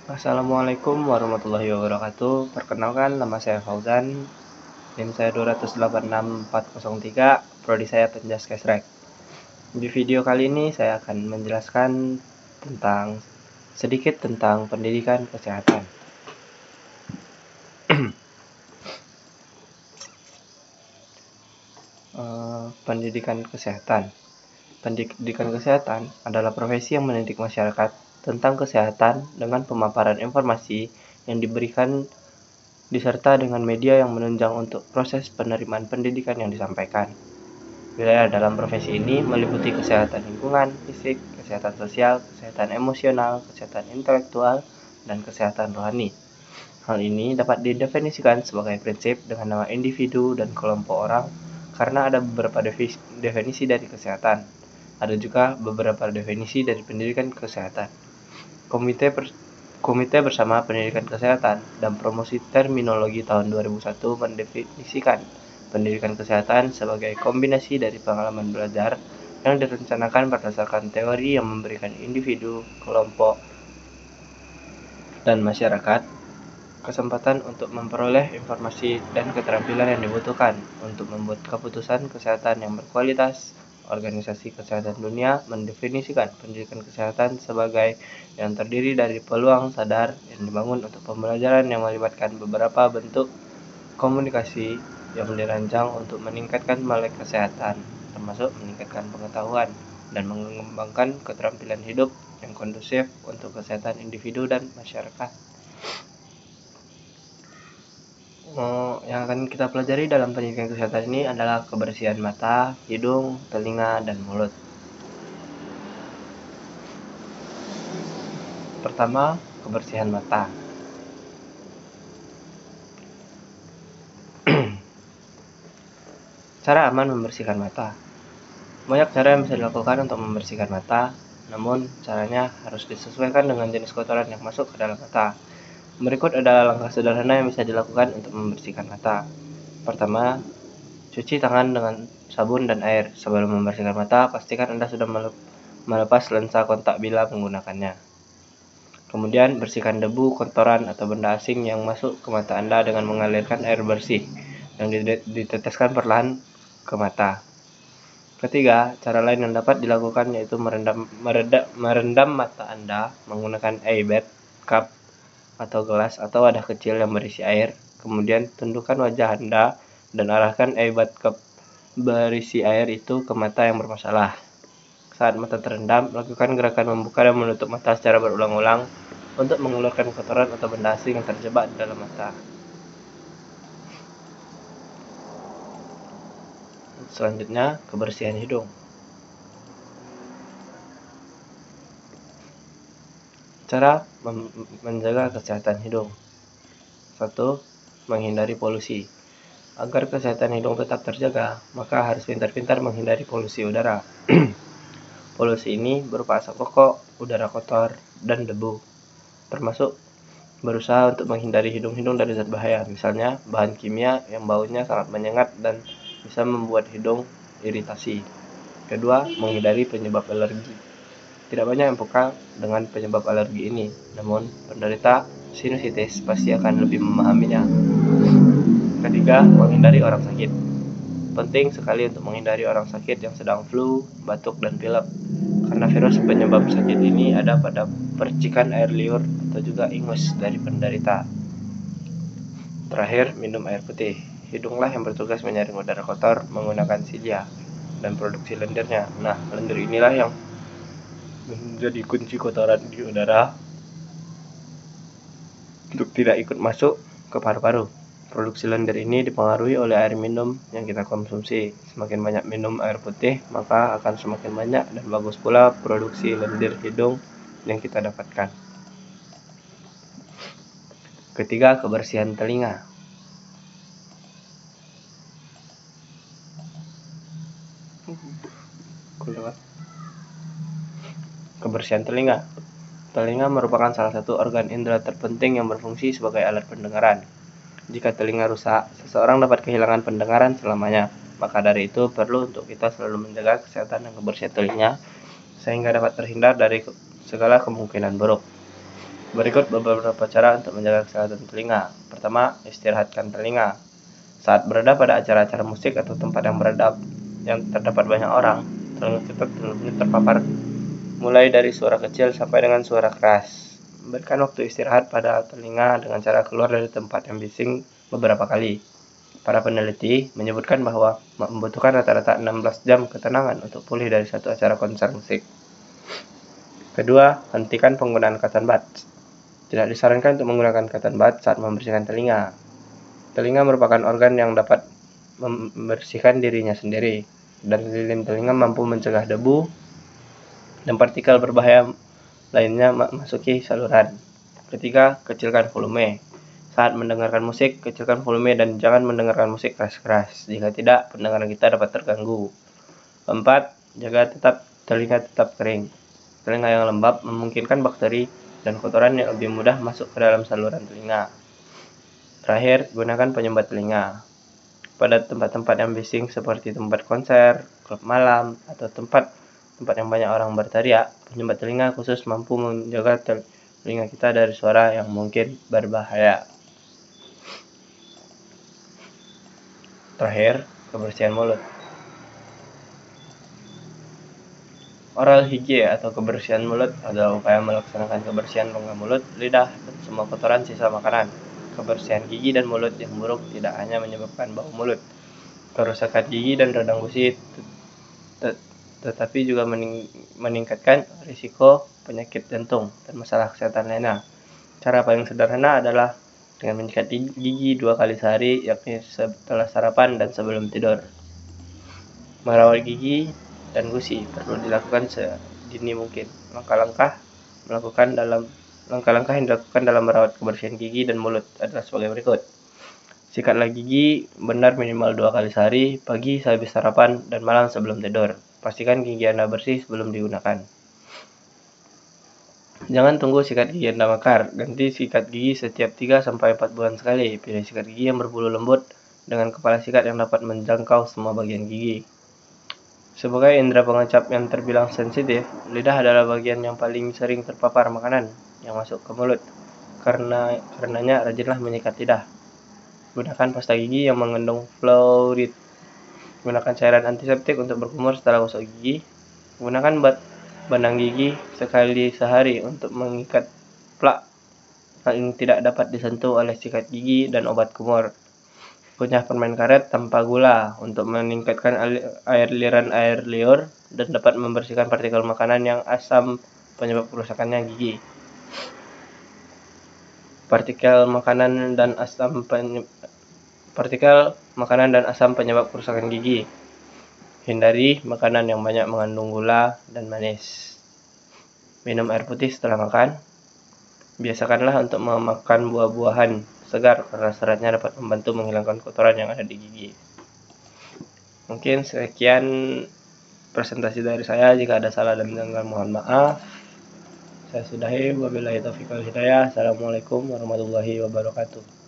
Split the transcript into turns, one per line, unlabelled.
Assalamualaikum warahmatullahi wabarakatuh. Perkenalkan, nama saya Fauzan. NIM saya 2866403, prodi saya Penjas Kesrek. Di video kali ini saya akan menjelaskan sedikit tentang pendidikan kesehatan. Pendidikan kesehatan. Pendidikan kesehatan adalah profesi yang mendidik masyarakat tentang kesehatan dengan pemaparan informasi yang diberikan diserta dengan media yang menunjang untuk proses penerimaan pendidikan yang disampaikan. Wilayah dalam profesi ini meliputi kesehatan lingkungan, fisik, kesehatan sosial, kesehatan emosional, kesehatan intelektual, dan kesehatan rohani. Hal ini dapat didefinisikan sebagai prinsip dengan nama individu dan kelompok orang karena ada beberapa definisi dari kesehatan. Ada juga beberapa definisi dari pendidikan kesehatan. Komite Bersama Pendidikan Kesehatan dan Promosi Terminologi tahun 2001 mendefinisikan pendidikan kesehatan sebagai kombinasi dari pengalaman belajar yang direncanakan berdasarkan teori yang memberikan individu, kelompok, dan masyarakat kesempatan untuk memperoleh informasi dan keterampilan yang dibutuhkan untuk membuat keputusan kesehatan yang berkualitas. Organisasi Kesehatan Dunia mendefinisikan pendidikan kesehatan sebagai yang terdiri dari peluang sadar yang dibangun untuk pembelajaran yang melibatkan beberapa bentuk komunikasi yang dirancang untuk meningkatkan melek kesehatan, termasuk meningkatkan pengetahuan dan mengembangkan keterampilan hidup yang kondusif untuk kesehatan individu dan masyarakat. Yang akan kita pelajari dalam pendidikan kesehatan ini adalah kebersihan mata, hidung, telinga, dan mulut. Pertama, kebersihan mata. Cara aman membersihkan mata. Banyak cara yang bisa dilakukan untuk membersihkan mata, namun caranya harus disesuaikan dengan jenis kotoran yang masuk ke dalam mata. Berikut adalah langkah sederhana yang bisa dilakukan untuk membersihkan mata. Pertama, cuci tangan dengan sabun dan air. Sebelum membersihkan mata, pastikan Anda sudah melepas lensa kontak bila menggunakannya. Kemudian, bersihkan debu, kotoran, atau benda asing yang masuk ke mata Anda dengan mengalirkan air bersih yang diteteskan perlahan ke mata. Ketiga, cara lain yang dapat dilakukan yaitu merendam mata Anda menggunakan iPad, cup, atau gelas atau wadah kecil yang berisi air. Kemudian tundukkan wajah Anda dan arahkan iPad cup berisi air itu ke mata yang bermasalah. Saat mata terendam, lakukan gerakan membuka dan menutup mata secara berulang-ulang untuk mengeluarkan kotoran atau benda asing yang terjebak di dalam mata. Selanjutnya, kebersihan hidung. Cara menjaga kesehatan hidung. 1. Menghindari polusi. Agar kesehatan hidung tetap terjaga, maka harus pintar-pintar menghindari polusi udara. Polusi ini berupa asap rokok, udara kotor, dan debu. Termasuk berusaha untuk menghindari hidung-hidung dari zat bahaya, misalnya bahan kimia yang baunya sangat menyengat dan bisa membuat hidung iritasi. Kedua, menghindari penyebab alergi. Tidak banyak yang peka dengan penyebab alergi ini, namun penderita sinusitis pasti akan lebih memahaminya. Ketiga, menghindari orang sakit. Penting sekali untuk menghindari orang sakit yang sedang flu, batuk, dan pilek, karena virus penyebab sakit ini ada pada percikan air liur atau juga ingus dari penderita. Terakhir, minum air putih. Hidunglah yang bertugas menyaring udara kotor menggunakan silia dan produksi lendirnya. Nah, lendir inilah yang menjadi kunci kotoran di udara untuk tidak ikut masuk ke paru-paru. Produksi lendir ini dipengaruhi oleh air minum yang kita konsumsi. Semakin banyak minum air putih, maka akan semakin banyak dan bagus pula produksi lendir hidung yang kita dapatkan. Ketiga, kebersihan telinga. Kebersihan telinga. Telinga merupakan salah satu organ indera terpenting yang berfungsi sebagai alat pendengaran. Jika telinga rusak, seseorang dapat kehilangan pendengaran selamanya. Maka dari itu perlu untuk kita selalu menjaga kesehatan dan kebersihan telinga sehingga dapat terhindar dari segala kemungkinan buruk. Berikut beberapa cara untuk menjaga kesehatan telinga. Pertama, istirahatkan telinga. Saat berada pada acara-acara musik atau tempat yang terdapat banyak orang, telinga kita terpapar mulai dari suara kecil sampai dengan suara keras. Berikan waktu istirahat pada telinga dengan cara keluar dari tempat yang bising beberapa kali. Para peneliti menyebutkan bahwa membutuhkan rata-rata 16 jam ketenangan untuk pulih dari satu acara konser musik. Kedua, hentikan penggunaan cotton buds. Tidak disarankan untuk menggunakan cotton buds saat membersihkan telinga. Telinga merupakan organ yang dapat membersihkan dirinya sendiri, dan lilin telinga mampu mencegah debu dan partikel berbahaya lainnya masuki saluran. Ketiga, kecilkan volume. Saat mendengarkan musik, kecilkan volume dan jangan mendengarkan musik keras-keras. Jika tidak, pendengaran kita dapat terganggu. Keempat, jaga telinga tetap kering. Telinga yang lembab memungkinkan bakteri dan kotoran yang lebih mudah masuk ke dalam saluran telinga. Terakhir, gunakan penyumbat telinga. Pada tempat-tempat yang bising seperti tempat konser, klub malam, atau tempat yang banyak orang berteriak, penyumbat telinga khusus mampu menjaga telinga kita dari suara yang mungkin berbahaya. Terakhir, kebersihan mulut. Oral hygiene atau kebersihan mulut adalah upaya melaksanakan kebersihan rongga mulut, lidah, dan semua kotoran sisa makanan. Kebersihan gigi dan mulut yang buruk tidak hanya menyebabkan bau mulut, kerusakan gigi dan radang gusi, tetapi juga meningkatkan risiko penyakit jantung dan masalah kesehatan lainnya. Cara paling sederhana adalah dengan menyikat gigi 2 kali sehari, yakni setelah sarapan dan sebelum tidur. Merawat gigi dan gusi perlu dilakukan sedini mungkin. Langkah-langkah yang dilakukan dalam merawat kebersihan gigi dan mulut adalah sebagai berikut. Sikatlah gigi benar minimal 2 kali sehari, pagi sehabis sarapan dan malam sebelum tidur. Pastikan gigi Anda bersih sebelum digunakan. Jangan tunggu sikat gigi Anda mekar. Ganti sikat gigi setiap 3-4 bulan sekali. Pilih sikat gigi yang berbulu lembut dengan kepala sikat yang dapat menjangkau semua bagian gigi. Sebagai indera pengecap yang terbilang sensitif, lidah adalah bagian yang paling sering terpapar makanan yang masuk ke mulut. Karenanya rajinlah menyikat lidah. Gunakan pasta gigi yang mengandung fluoride. Gunakan cairan antiseptik untuk berkumur setelah gosok gigi. Gunakan benang gigi sekali sehari untuk mengikat plak yang tidak dapat disentuh oleh sikat gigi dan obat kumur. Kunyah permen karet tanpa gula untuk meningkatkan aliran air liur dan dapat membersihkan partikel makanan yang asam penyebab kerusakannya gigi. Partikel makanan dan asam penyebab kerusakan gigi. Hindari makanan yang banyak mengandung gula dan manis. Minum air putih setelah makan. Biasakanlah untuk memakan buah-buahan segar karena seratnya dapat membantu menghilangkan kotoran yang ada di gigi. Mungkin sekian presentasi dari saya. Jika ada salah dan benar mohon maaf. Saya sudahi. Wabillahi taufiq wal hidayah. Assalamualaikum warahmatullahi wabarakatuh.